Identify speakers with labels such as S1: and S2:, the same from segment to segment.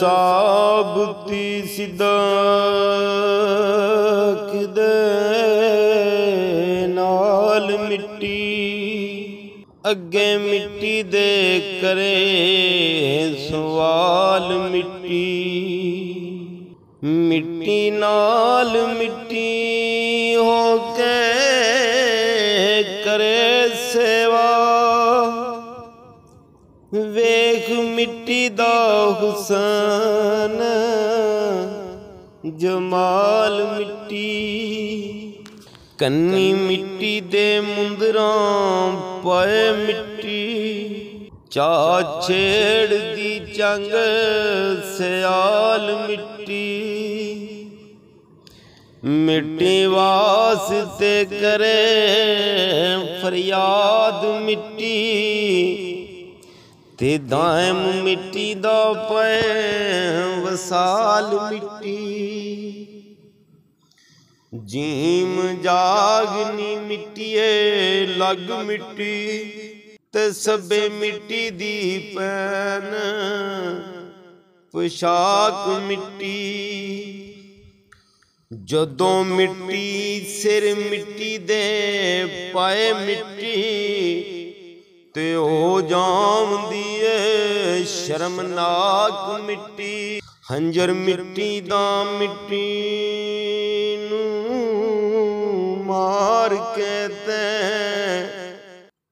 S1: ਸਾਬਤੀ ਸਿੱਧਾ ਕਿਦੇ ਨਾਲ ਮਿੱਟੀ ਅੱਗੇ ਮਿੱਟੀ ਦੇ ਕਰੇ ਸਵਾਲ ਮਿੱਟੀ ਮਿੱਟੀ ਨਾਲ ਮਿੱਟੀ ਹੋ ਕੇ करे सेवा वेख मिट्टी दा हुसन जमाल मिट्टी कन्नी मिट्टी दे मुंदरां पाए मिट्टी चा छेड़ दी चंग सियाल मिट्टी मिट्टी वास्ते करे फरियाद मिट्टी ते दायम मिट्टी दा पे वसाल मिट्टी जीम जागनी मिट्टीए लग मिट्टी ते सबे मिट्टी दी पैन पोशाक मिट्टी जदों मिट्टी सिर मिट्टी दे पाए मिट्टी ते हो जावदी है शर्मनाक मिट्टी हंजर मिट्टी दा मिट्टी नू मार के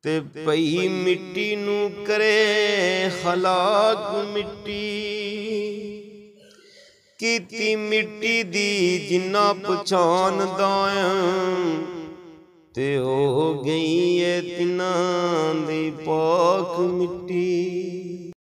S1: ते पई मिट्टी नू करे हलाक मिट्टी कीती मिट्टी दी जिन्ना पछानदा ते हो गई है तिन्हां दी पाक मिट्टी।